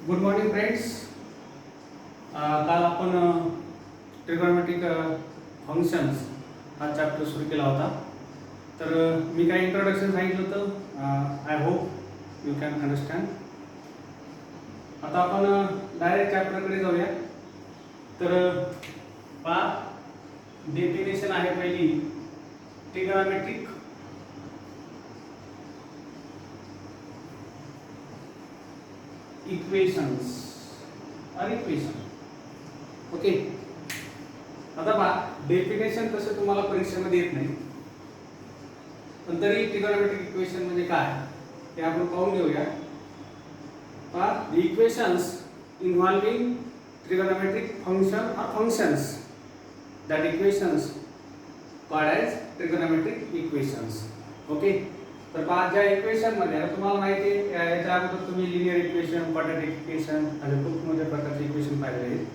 Good morning friends. काल आपण trigonometric functions हा चॅप्टर सुरू केला होता. तर मी काही इंट्रोडक्शन सांगितलं होतं. I hope you can understand. आता आपण डायरेक्ट चॅप्टरकडे जाऊया. तर पहा, डेफिनेशन आहे पहिली ट्रिगोनॉमेट्रिक इक्वेशन्स और इक्वेशन. ओके. आता पहा, डेफिनेशन तसं तुम्हाला परीक्षेमध्ये येत नाही, पण तरी ट्रिगोनॉमेट्रिक इक्वेशन म्हणजे काय ते आपण पाहून घेऊया. पहा, the equations involving trigonometric function or functions, that equations called as trigonometric equations. Okay. तर पहा, ज्या इक्वेशन मध्ये तुम्हाला माहिती आहे, याच्या अगोदर तुम्ही लिनियर इक्वेशन, क्वाड्रॅटिक इक्वेशन असे खूप मोठ्या प्रकारचे इक्वेशन पाहिलेले आहेत.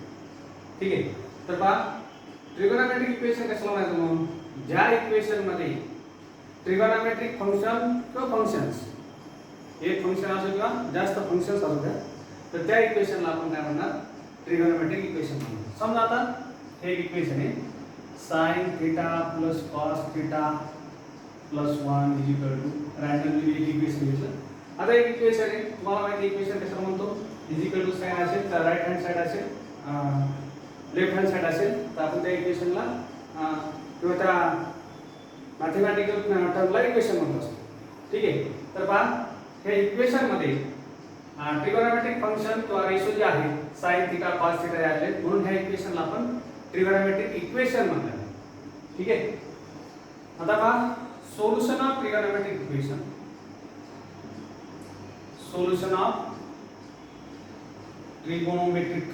ठीक आहे. तर पहा, ट्रिगोनॉमेट्रिक इक्वेशन कशाला म्हणायचं म्हणून, ज्या इक्वेशन मध्ये ट्रिगोनॉमेट्रिक फंक्शन किंवा फंक्शन्स, एक फंक्शन असो किंवा जास्त फंक्शन्स असू द्या, तर त्या इक्वेशनला आपण काय म्हणणार, ट्रिगोनॉमेट्रिक इक्वेशन म्हणणार. समजा आता हे एक इक्वेशन आहे, sin theta plus cos theta plus 1 is equal to, randomly एक इक्वेशन घेतलं. आता एक इक्वेशन आहे, तुम्हाला माहिती इक्वेशन कशाला म्हणतो, इज इक्वल टू साइन असेल तर राईट हँड साइड असेल, लेफ्ट हँड साइड असेल तर आपण त्या इक्वेशनला किंवा त्या मॅथमॅटिकल टर्मला इक्वेशन म्हणतो असतो. ठीक आहे. तर पहा, हे इक्वेशन मध्ये ट्रिगोनॉमेट्रिक फंक्शन किंवा रेशो जे आहे sin थीटा cos थीटा आले, म्हणून ह्या इक्वेशनला आपण ट्रिगोनॉमेट्रिक इक्वेशन म्हणतात. ठीक आहे. आता पहा, solution of trigonometric equation, solution of trigonometric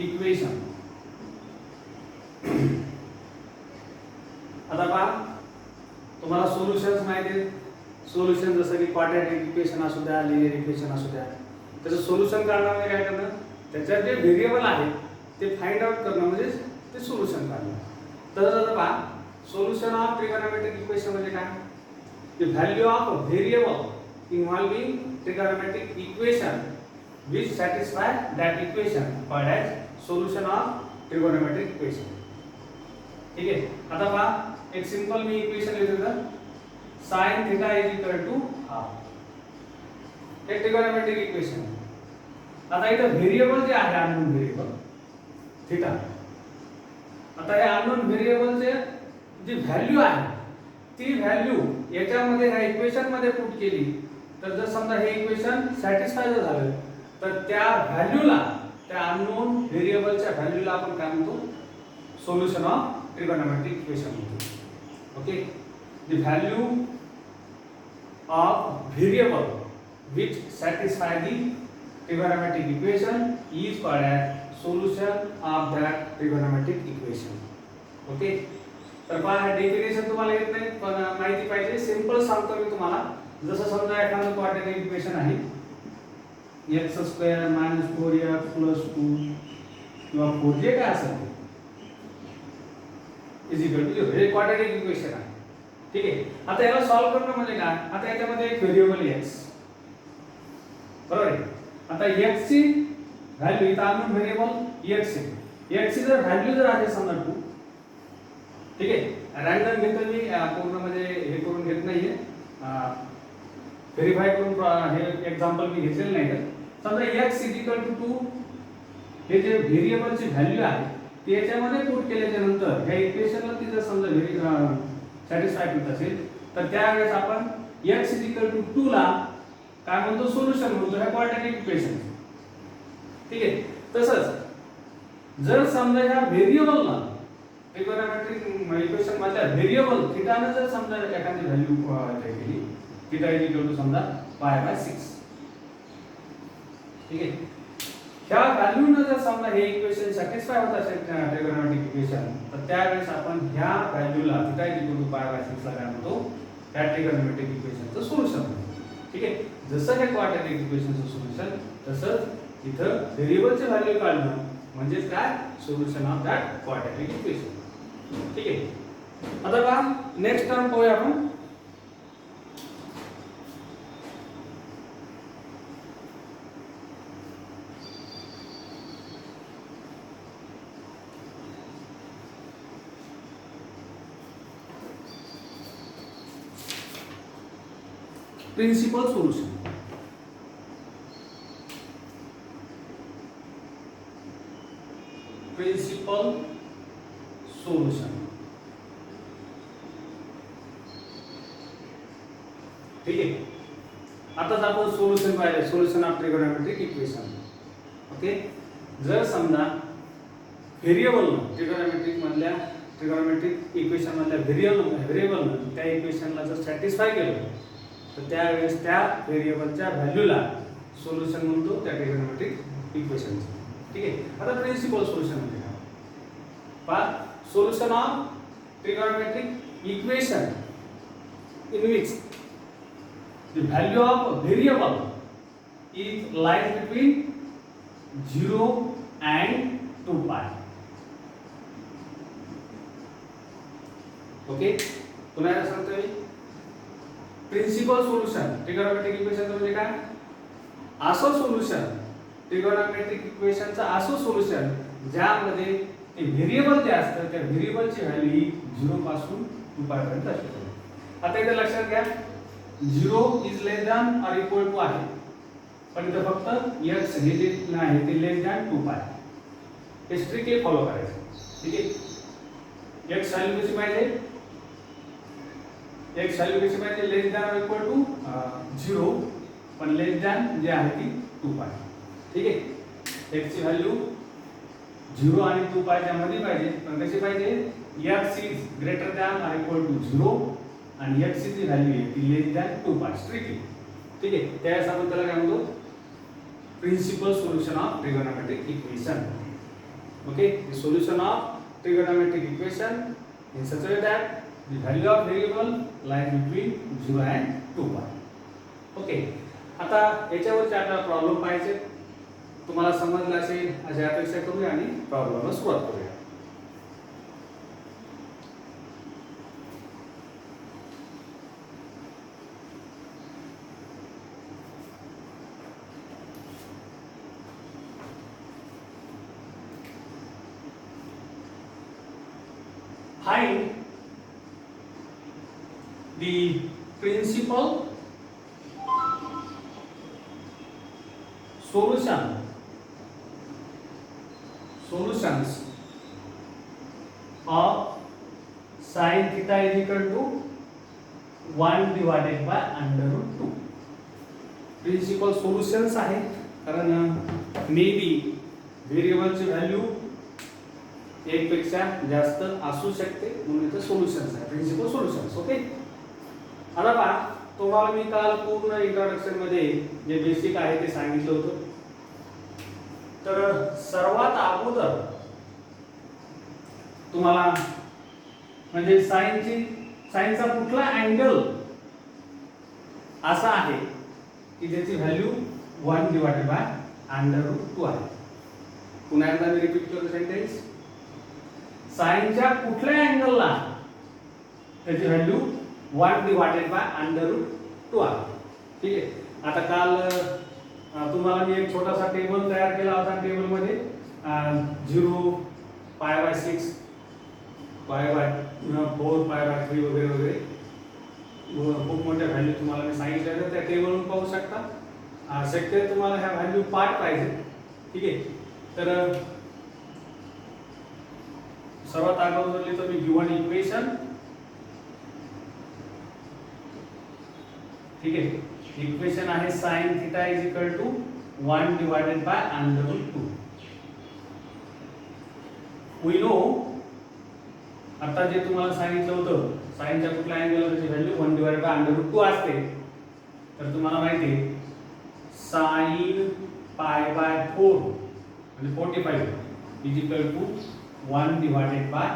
equation. आता पहा, तुम्हाला सोल्युशन्स माहिती आहेत. सोल्युशन जसं की क्वाड्रॅटिक इक्वेशन असू द्या, लिनियर इक्वेशन असू द्या, त्याचं सोल्युशन काढणं म्हणजे काय करणं, त्याच्यात जे व्हेरिएबल आहे ते फाइंड आउट करणं म्हणजे ते सोल्युशन काढणं. तर आता पहा, सोल्युशन ऑफ ट्रिगोनॉमेट्रिक इक्वेशन म्हणजे काय, the value of variable involving trigonometric equation which satisfy that equation called as solution of trigonometric equation. ठीक आहे. आता पहा, एक सिंपल मी इक्वेशन लिहितो तर sin theta is equal to half, हे ट्रिगोनॉमेट्रिक इक्वेशन. आता इथं व्हेरिएबल जे आहे, अननोन व्हेरिएबल थीटा, आता या अननोन व्हेरिएबलचे जी व्हॅल्यू आहे ती व्हॅल्यू याच्यामध्ये ह्या इक्वेशन मध्ये पुट केली तर जर समजा हे इक्वेशन सॅटिस्फाय झालं तर त्या व्हॅल्यूला, त्या अननोन व्हेरिएबलच्या व्हॅल्यूला आपण काय म्हणतो, सोल्युशन ऑफ ट्रिगोनॉमेट्रिक इक्वेशन म्हणतो. Okay. The value of variable which satisfy the trigonometric equation is called as solution of that trigonometric equation. Okay. तर पहा, डेफिनेशन तुम्हाला येत नाही पण माहिती पाहिजे. सिंपल सांगतो मी तुम्हाला. जसं समजा एखादं क्वाड्रॅटिक इक्वेशन आहे, x² - 4x + 2 किंवा 4 जे काय असेल ते इज इक्वल टू 0, हे क्वाड्रॅटिक इक्वेशन आहे. ठीक आहे. आता याला सॉल्व्ह करणं म्हणजे काय, आता याच्यामध्ये एक व्हेरिएबल x, बरोबर आहे. आता x ची व्हॅल्यू, इथं अननोन व्हेरिएबल x आहे, x ची जर व्हॅल्यू जर आहे समजा 2, ठीक आहे, रँडम घेतो मी, पूर्ण म्हणजे हे करून घेत नाहीये, व्हेरीफाय करून हे एक्झाम्पल मी घेतलेलं नाही. तर समजा x = 2 हे जे व्हेरिएबलची व्हॅल्यू आहे ती याच्यामध्ये पुट केल्याच्या नंतर ह्या इक्वेशनला ती जर समजा सॅटिस्फाय होत असेल तर त्यावेळेस आपण x = 2 ला काय म्हणतो, सोल्युशन म्हणतो ह्या क्वाड्रॅटिक इक्वेशन. ठीक आहे. तसंच जर समजा ह्या व्हेरिएबलला ट्रिगोनॉमेट्रिक इक्वेशन मधल्या व्हेरिएबल थीटाने जर समजा एखादी व्हॅल्यू केली, थीटा इज इक्वल टू समजा π/6. ठीक आहे. ह्या व्हॅल्यूने जर समजा हे इक्वेशन सॅटिस्फाय होत असेल ट्रिगोनॉमेट्रिक इक्वेशन, तर त्यावेळेस आपण ह्या व्हॅल्यूला थीटा इज इक्वल टू π/6 ला काय म्हणतो, ह्या ट्रिगोनॉमेट्रिक इक्वेशनचं सोल्युशन म्हणतो. ठीक आहे. जसं हे क्वाड्रॅटिक इक्वेशनचं सोल्युशन, तसंच इथं व्हेरिएबलची व्हॅल्यू काढणं म्हणजेच काय, solution of that quadratic equation. ठीक आहे. आता पहा, नेक्स्ट टर्म पाहूया आपण. Principal solution. Principal solution. ठीक आहे. आताच आपण सोल्युशन पाहिले, solution of trigonometric equation. Okay. जर समजा व्हेरिएबल ट्रिगोनोमेट्रिक इक्वेशन मधल्या व्हेरिएबल त्या इक्वेशनला जर सॅटिस्फाय केलं तर त्यावेळेस त्या व्हेरिएबलच्या व्हॅल्यूला सोल्युशन म्हणतो त्या ट्रिगोनोमेट्रिक इक्वेशनचं. ठीक आहे. आता प्रिन्सिपल सोल्युशन म्हणजे काय? पहा, solution of trigonometric equation in which the value of a variable is lies between 0 and 2 pi. Okay. पुन्हा एकदा सांगतोय, प्रिन्सिपल सोल्युशन ट्रिगोनोमेट्रिक इक्वेशन म्हणजे काय? असं सोल्युशन, ट्रिगोनोमेट्रिक इक्वेशनचं असं सोल्युशन ज्यामध्ये ते व्हेरिएबल जे असतं त्या व्हेरिएबलची व्हॅल्यू 0 पासून 2 पाय पर्यंत असते. आता इथे लक्षात घ्या, 0 is less than or equal to आहे, पण इथे फक्त x हे जे आहे ते लेस दॅन 2 पाय. हे स्ट्रिक्टली फॉलो करायचं. ठीक आहे. x व्हॅल्यू कशी पाहिजे? x व्हॅल्यू कशी पाहिजे? लेस दॅन ऑर इक्वल टू 0, पण लेस दॅन जे आहे ती 2 पाय. ठीक आहे. x ची व्हॅल्यू 0 आणि 2 पायच्या मध्ये पाहिजे, पण कशी पाहिजे? x is greater than or equal to 0 आणि x ची व्हॅल्यू आहे ती लेस दॅन 2 पाय स्ट्रिक्टली. ठीक आहे. त्यावेळेस आपण त्याला काय म्हणतो? Principal solution of trigonometric equation. Okay. The solution of trigonometric equation in such a way that the value of variable lies between 0 and 2 pi. Okay. आता याच्यावरचे आपल्याला प्रॉब्लेम पाहिजे, तुम्हाला समजलं असेल अशी अपेक्षा करूया आणि प्रॉब्लेमला सुरुवात करूया. Find the principal solutions of sin theta is equal to 1 divided by under root 2. Principal solutions आहे, कारण मे बी व्हेरिएबलची व्हॅल्यू एक पेक्षा जास्त असू शकते, म्हणून इथे सोल्युशन्स आहे, प्रिन्सिपल सोल्युशन्स. ओके. आता पहा, तुम्हाला मी काल पूर्ण इंट्रोडक्शन मध्ये जे बेसिक आहे ते सांगितलं होतं. तर सर्वात अगोदर तुम्हाला म्हणजे साइनचा कुठला अँगल असा आहे की ज्याची value 1 divided by under root 2 आहे. पुन्हा एकदा मी रिपीट करतो सेंटेन्स. साइनच्या कुठल्या अँगलला त्याची value 1 divided by under root 2 आहे. ठीक आहे. आता काल तुम्हाला मी एक छोटासा टेबल तयार केला होता. टेबल मध्ये 0 पाय बाय 6 पाय बाय 4 पाय बाय 3 वगैरे वगैरे खूप मोठ्या व्हॅल्यू तुम्हाला मी सांगितल्या त्या टेबलवरून पाहू शकता. शक्य तुम्हाला ह्या व्हॅल्यू पार्ट पाहिजे. ठीक आहे. तर सर्वात अगोदर लिहितो मी गिवन इक्वेशन. ठीक आहे. इक्वेशन आहे sin theta is equal to 1 divided by under root 2. We know, आता जे तुम्हाला सांगितलं होतं साइनच्या कुठल्या अँगलची value 1 divided by under root 2 असते. तर तुम्हाला माहिती आहे sin पाय बाय 4 म्हणजे 45 is equal to 1 divided by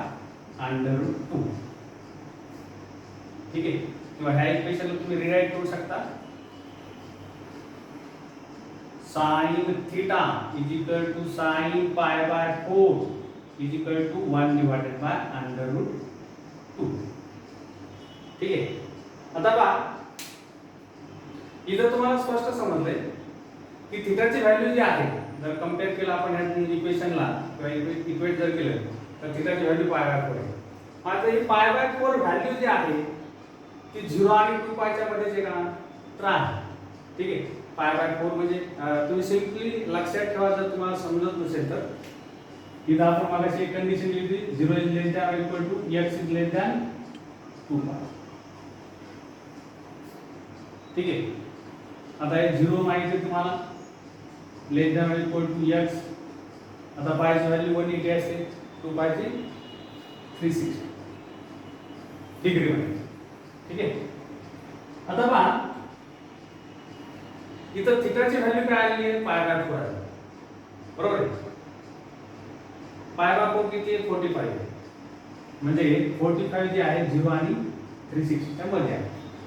under root 2. ठीक आहे. किंवा ह्या इक्वेशनला तुम्ही रिराइट करू शकता sin theta is equal to sin pi by 4 is equal to 1 divided by under root 2. ठीक आहे. आता पहा, इथं तुम्हाला स्पष्ट समजलंय की थीटाची व्हॅल्यू जी आहे, जर कंपेअर केलं आपण ह्या इक्वेशनला किंवा इक्वेट जर केलं तर थीटाची व्हॅल्यू पाय बाय 4 आहे. मात्र ही पाय बाय 4 व्हॅल्यू जी आहे ती 0 आणि 2 पायच्या मध्येच आहे का? सूत्र आहे. ठीक आहे, π/4 म्हणजे तुम्ही सिंपली लक्षात ठेवा जर तुम्हाला समजत नसेल तर. इथं आपण मागाशी एक कंडिशन लिहिली, 0 is less than equal to x is less than 2π. ठीक आहे, आता हे 0 माहिती आहे तुम्हाला, less than equal to x. आता पायची व्हॅल्यू 180 असते, 2π ची 360 डिग्री मध्ये. ठीक आहे, आता पहा इथं थीटाची व्हॅल्यू काय आली आहे, π/4 आहे. बरोबर आहे, π/4 किती आहे, 45 आहे. म्हणजे 45 जे आहे 0 आणि 360 च्या मध्ये आहे.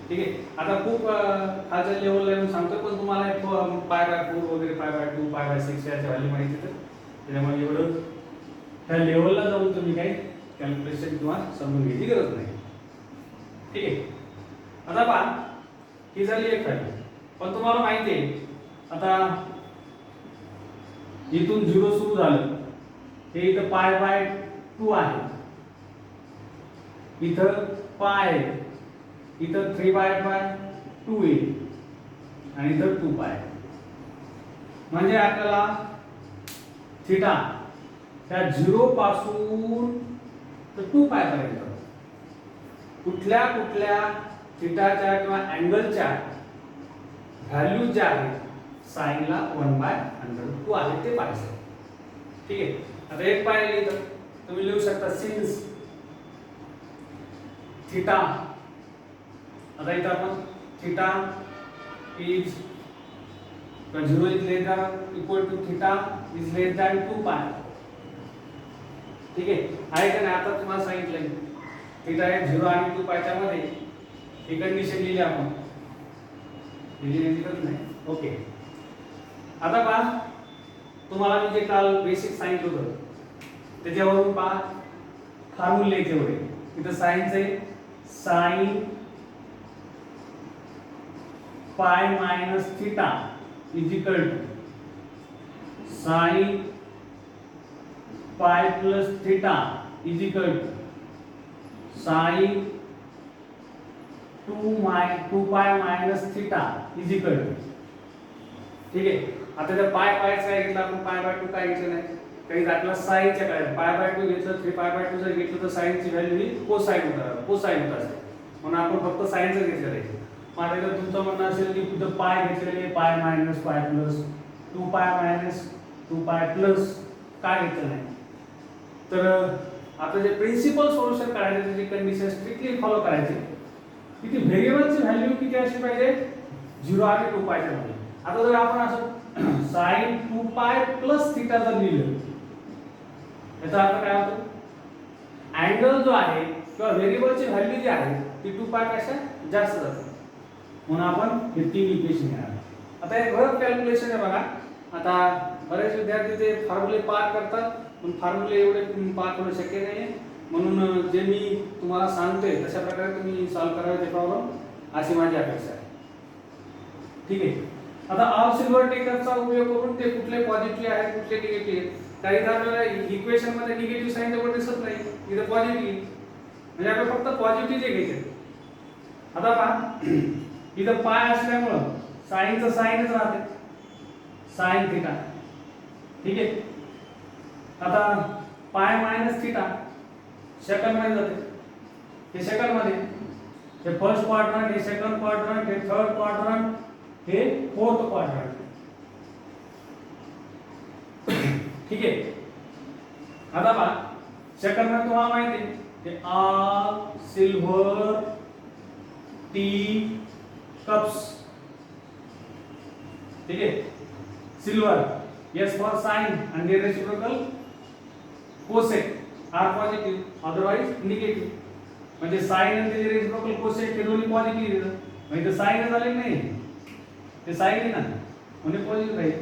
ठीक आहे, आता खूप खालच्या लेवलला येऊन सांगतो, पण तुम्हाला π/4 वगैरे π/2 π/6 याच्या व्हॅल्यू माहिती आहे, त्याच्यामुळे एवढं त्या लेवलला जाऊन तुम्ही काही कॅल्क्युलेशन किंवा समजून घ्यायची गरज नाही. ठीक आहे, आता पहा ही झाली एक व्हॅल्यू. पण तुम्हाला माहिती आहे आता इथून 0 सुरू झालं, हे इथं π/2 आहे, इथं π आहे, इथं 3π/2 आहे आणि इथं 2π आहे. म्हणजे आपल्याला थीटा त्या 0 पासून तर 2π पर्यंत कुठल्या कुठल्या थीटाच्या किंवा अँगलच्या व्हॅल्यू ज्या आहेत साइनला 1/√2 आहे ते पाहिजे. ठीक आहे, आता एक पाहिजे इथं तुम्ही लिहू शकता सिन्स थीटा. आता इथं आपण theta is 0 is less than equal to theta is less than 2π. ठीक आहे का नाही. आता तुम्हाला सांगितलंय थीटा आहे 0 आणि 2π च्या मध्ये, ही कंडिशन लिहिली आपण, लिहिली नाही. ओके, आता पहा तुम्हाला मी जे काल बेसिक सांगितलं होतं त्याच्यावरून पहा फॉर्म्युले लिहायचे होते. इथं साइनचे sine pi minus theta is equal to sine pi plus theta is equal to sine 2π minus theta is equal to. ठीक आहे, आता त्या पायचं काय घेतलं आपण, π/2 काय घेतलं नाही, काही दाखला साइनच्या काय π/2 घेतलं, 3π/2 जर घेतलं तर साइनची व्हॅल्यू ही कोसाइन होत असते, म्हणून आपण फक्त साइनच घेतलेलं आहे. माझ्या जर तुमचं म्हणणं असेल की तुझं पाय घेतलेले π मायनस π प्लस 2π मायनस 2π प्लस काय घेतलं नाही, तर आता जे प्रिन्सिपल सोल्युशन काढायचे त्याची कंडिशन स्ट्रिक्टली फॉलो करायची. किती व्हेरिएबलची व्हॅल्यू किती असली पाहिजे, 0 आणि 2π च्या मध्ये. आता जर आपण असं sin 2π प्लस थीटा जर लिहिलं, याचा अर्थ काय होतो, अँगल जो आहे किंवा व्हेरिएबलची व्हॅल्यू जी आहे ती 2π पेक्षा जास्त जाते, म्हणून आपण हे 3 इक्वेशन घेणार. आता एक वर्क कॅल्क्युलेशन आहे बघा. आता बरेच विद्यार्थी ते फॉर्म्युले पार करतात, पण फॉर्म्युले एवढे पार करणं शक्य नाही, म्हणून जे मी तुम्हाला सांगतोय तशा प्रकारे तुम्ही सॉल्व्ह करावे ते प्रॉब्लेम, अशी माझी अपेक्षा आहे. ठीक आहे, आता ऑल सिल्वर टेकरचा उपयोग करून ते कुठले पॉझिटिव्ह आहेत कुठले निगेटिव्ह आहेत, काही आपल्याला इक्वेशन मध्ये निगेटिव्ह साइन जवळ दिसत नाही, इथे पॉझिटिव्ह, म्हणजे आपण फक्त पॉझिटिव्ह जे घ्यायचे. आता पहा इथं पाय असल्यामुळं साइनचं साइनच राहते, साइन थीटा. ठीक आहे, आता पाय मायनस थीटा सेकंड मध्ये जाते, हे सेकंड मध्ये, हे फर्स्ट क्वाड्रंट, हे सेकंड क्वाड्रंट, हे थर्ड क्वाड्रंट, हे फोर्थ क्वाड्रंट. ठीक आहे, आता पहा सेकंड मध्ये तुम्हाला माहिती आहे हे ऑल सिल्वर टी कप्स. ठीक आहे, silver yes for sign and their reciprocal cosec are positive, otherwise negative. म्हणजे sin and their reciprocal cosec हे दोन्ही पॉझिटिव्ह येतात, म्हणजे साइन झाले नाही, ते साइन आहे ना, म्हणजे पॉझिटिव्ह राहील.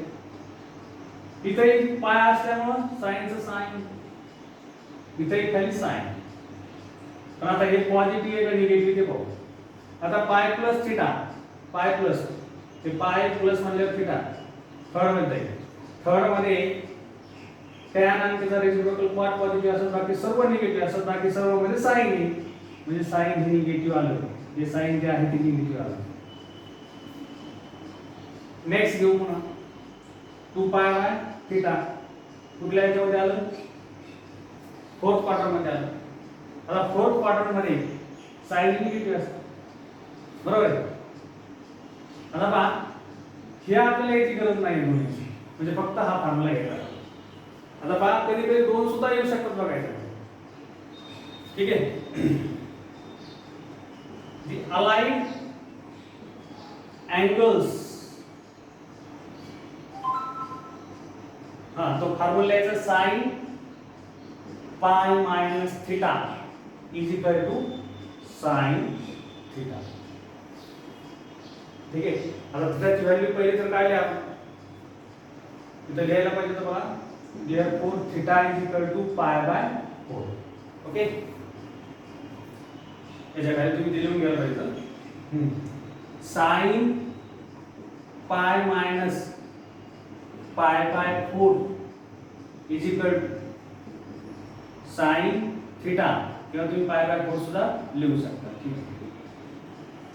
इथे पाय असल्यामुळे साइनचं साइन, इथे खाली साइन. पण आता हे पॉझिटिव्ह आहे का निगेटिव्ह ते पाहू. आता पाय प्लस थीटा, पाय प्लस ते पाय प्लस म्हणजे थीटा थर्ड मध्ये जाईल. थर्ड मध्ये tan आणि त्याचा रेसिप्रोकल पार्ट पॉझिटिव्ह असतात, बाकी सर्व निगेटिव्ह असतात, बाकी सर्व मध्ये साइन आहे, म्हणजे साइन हे निगेटिव्ह आलं, जे साइन जे आहे ते निगेटिव्ह आलं. नेक्स्ट घेऊ पुन्हा 2 पाय बाय थीटा कुठल्या याच्यामध्ये आलं फोर्थ क्वार्टर मध्ये आलं. आता फोर्थ क्वार्टर मध्ये साइन निगेटिव्ह असतं बरोबर आहे. आता पहा हे आपल्याला याची गरज नाही दोन्हीची म्हणजे फक्त हा फॉर्म्युला घ्यायचा. आता पहा कधी कधी दोन सुद्धा येऊ शकतात बघायचं ठीक आहे. The aligned angles तो फॉर्म्युला याचा sine pi minus theta is equal to sine theta ठीक आहे. आता थीटाची व्हॅल्यू पहिले तर काढली आपण इथं लिहायला पाहिजे तर बघा therefore theta is equal to pi by 4 okay. याच्या खाली तुम्ही लिहून घ्यायला पाहिजे sign pi minus pi by 4 is equal to sine theta किंवा तुम्ही पाय बाय 4 सुद्धा लिहू शकता ठीक आहे.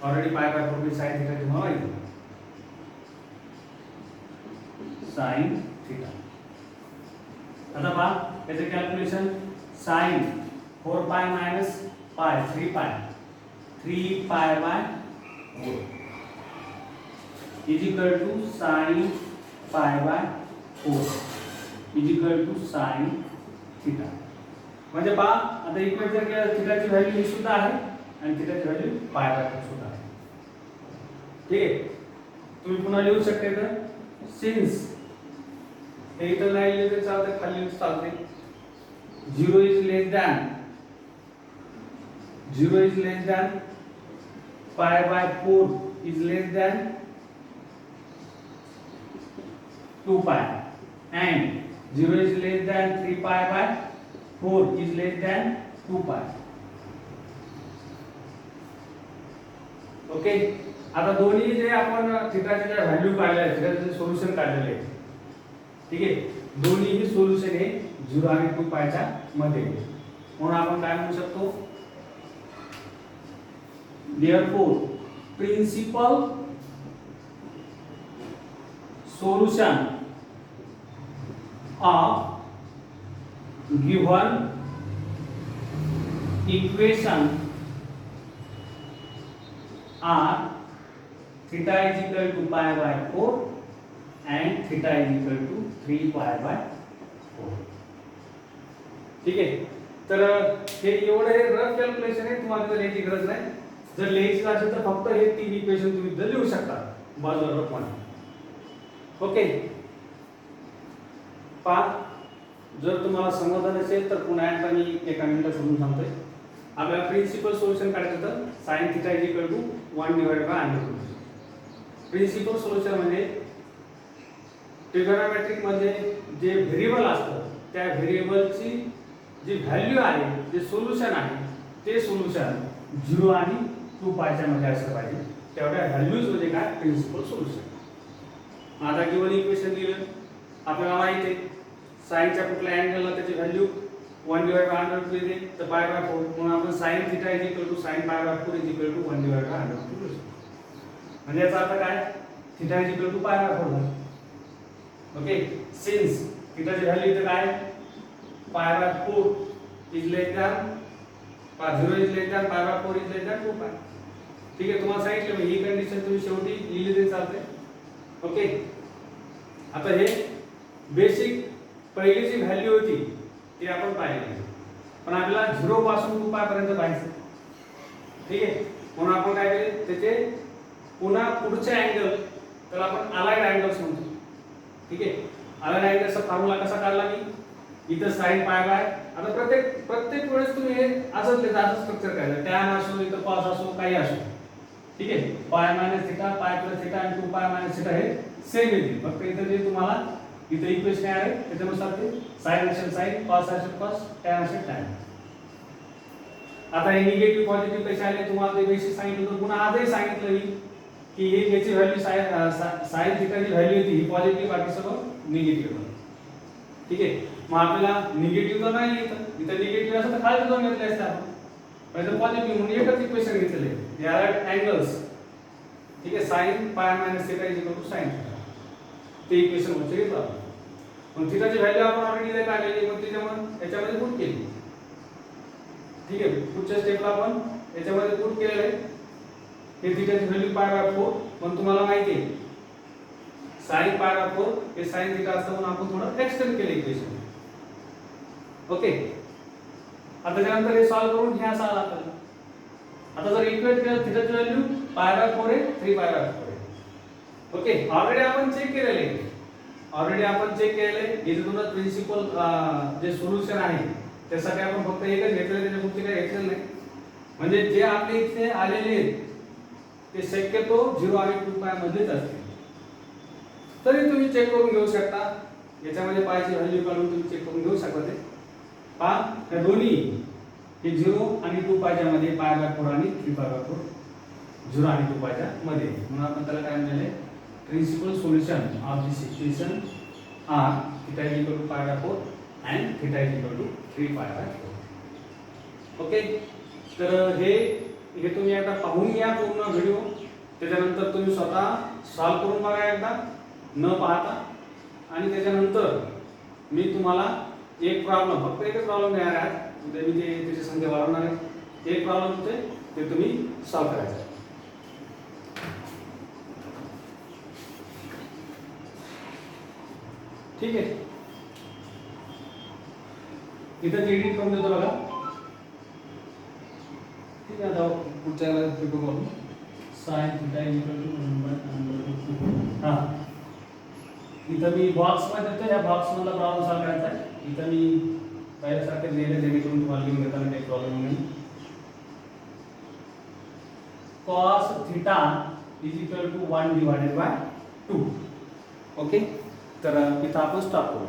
ऑलरेडी पाय बाय 4 मध्ये साइन थीटा तुम्हाला माहिती आहे साइन थीटा. आता पहा याचे कॅल्क्युलेशन साइन 4 पाय minus pi 3 pi by 4 is equal to sine pi by 4 is equal to sine theta. म्हणजे पहा आता इकडे जर थीटाची व्हॅल्यू ही सुद्धा आहे आणि थीटाची व्हॅल्यू पाय बाय 4 सुद्धा आहे ठीक आहे. तुम्ही पुन्हा लिहू शकता तर सिन्स हे इथं नाही लिहिले तर चालते खाली चालते 0 इज लेस दॅन पाय बाय 4 इज लेस दॅन 2 पाय and 0 is less than 3 pi by 4 is less than 2 pi okay. आता दोन्ही जे आपण थीटाचे जे व्हॅल्यू काढले आहेत थीटाचे सोल्युशन काढलेले आहे ठीक आहे. दोन्हीही सोल्युशन हे 0 आणि 2 पायच्या मध्ये म्हणून आपण काय म्हणू शकतो therefore principal solution of given equation are theta is equal to pi by 4 and theta is equal to 3 pi by 4 ठीक आहे. तर हे एवढे रफ कॅल्क्युलेशन आहे तुम्हाला जर याची गरज नाही. जर लिहायची असेल तर फक्त हे 3 इक्वेशन तुम्ही इथं लिहू शकता बाजूला रफ मध्ये ओके. पहा जर तुम्हाला समजलं नसेल तर पुन्हा एकदा मी एका मिनिटात समजून सांगतोय. आपल्याला प्रिन्सिपल सोल्युशन काढायचं तर sin theta is equal to 1 divided by under root. Principal solution म्हणजे ट्रिगोनोमेट्रिक मध्ये जे व्हेरिएबल असतं त्या व्हेरिएबलची जी व्हॅल्यू आहे जे सोल्युशन आहे ते सोल्युशन 0 आणि 2 पायच्या मध्ये असलं पाहिजे. तेवढ्या व्हॅल्यूज म्हणजे काय प्रिन्सिपल सोल्युशन. आता गिवन इक्वेशन दिलं आपल्याला माहिती आहे साइनच्या कुठल्या अँगलला त्याची value 1 divide by under root येते तर पाय बाय 4 म्हणून आपण sin theta is equal to sin pi by 4 is equal to 1 divide by under root लिहू शकतो. म्हणजे याचा अर्थ काय theta is equal to pi by 4 झाला ओके. सिन्स थीटाची व्हॅल्यू इथे काय pi by 4 is less than 0 is less than पाय बाय 4 इज लेस दॅन 2 पाय ठीक आहे. तुम्हाला सांगितलं ही कंडिशन तुम्ही शेवटी लिहिली तरी चालते ओके. आता हे बेसिक पहिली जी व्हॅल्यू होती ती आपण पाहिली पण आपल्याला 0 पासून 2 पाय पर्यंत पाहायचं ठीक आहे. म्हणून आपण काय केले त्याचे पुन्हा पुढचे अँगल तर आपण अलाइन्ड अँगल्स म्हणतो ठीक आहे. अलाइन्ड अँगलचा फॉर्म्युला कसा काढला मी इथं sin पाय बाय आता प्रत्येक वेळेस तुम्ही हे असंच लिहिता असं स्ट्रक्चर काढलं tan असो इथं cos असो काही असो ठीक आहे. पाय मायनस थीटा पाय प्लस थीटा आणि 2 पाय मायनस थीटा हे सेम येतील फक्त इथं जे तुम्हाला इथं इक्वेशन आहे त्याच्यानुसार ते sin असेल sin cos असेल cos tan असेल tan. आता हे निगेटिव्ह पॉझिटिव्ह कसे आले तुम्हाला ते बेसिक सांगितलं होतं पुन्हा आजही सांगितलं मी की हे याची व्हॅल्यू sin थीटाची व्हॅल्यू होती ही पॉझिटिव्ह बाकी सगळं निगेटिव्ह ठीक आहे. मग आपल्याला निगेटिव्ह तर नाही येतं इथं निगेटिव्ह असं तर खाली जाऊन घेतले असते आपण पण पॉझिटिव्ह म्हणून एकच इक्वेशन घेतलेले याला अँगल्स ठीक आहे. sin pi minus theta is equal to sin theta ते इक्वेशन वरचे घेतो आपण. मग थिटाची व्हॅल्यू आपण ऑलरेडी इथे काढलेली, मग त्याच्यामध्ये याच्यामध्ये पुट केली. ठीक आहे, पुढच्या स्टेपला आपण याच्यामध्ये पुट केलेलं आहे. हे थिटाची व्हॅल्यू π/4, पण तुम्हाला माहिती आहे sin π/4 हे sin थिटा असतं म्हणून आपण थोडं एक्सटेंड केलं इक्वेशन. ओके, आता त्यानंतर हे सॉल्व करून हे असं आलं आपल्याला. आता जर इक्वेट केलं थिटाची व्हॅल्यू π/4 आहे, 3π/4 आहे. ओके, ऑलरेडी आपण चेक केलेलं आहे. हे जे तुम्हाला प्रिन्सिपल जे सोल्युशन आहे त्यासाठी आपण फक्त एकच घेतलेलं, त्याच्या पुढचे काही घेतलेलं नाही. म्हणजे जे आपले इथे आलेले आहेत ते शक्यतो 0 आणि 2π मध्येच असतील. तरी तुम्ही चेक करून घेऊ शकता, याच्यामध्ये पायची व्हॅल्यू काढून तुम्ही चेक करून घेऊ शकता. ते पहा, त्या दोन्ही हे 0 आणि 2π मध्ये π/4 आणि 3π/4 0 आणि 2π मध्ये, म्हणून आपण त्याला काय म्हणाले, principal solution of this equation are θ = π/4 and θ = 3π/4. Okay, तर हे तुम्ही आता पाहून घ्या पूर्ण व्हिडिओ. त्याच्यानंतर तुम्ही स्वतः सॉल्व करून बघा एकदा न पाहता. आणि त्याच्यानंतर मी तुम्हाला एक प्रॉब्लेम, फक्त एकच प्रॉब्लेम देणार आहे. उद्या मी त्याची संख्या वाढवणार आहे. एक प्रॉब्लेम होते ते तुम्ही सॉल्व करायचं. ठीक आहे, इथं एडिट करून देतो बघा. ठीक आहे, आता पुढच्या पेपर करू. sin θ = हां, इथं मी बॉक्स मध्ये देतो. या बॉक्स मधला प्रॉब्लेम सॉल्व करायचा आहे. इथं मी पहिल्यासारखे लिहिले, जेणेकरून तुम्हाला लिहून घेताना काही प्रॉब्लेम नाही. cos θ = 1/2. ओके, तर इथं आपण स्टॉप करू.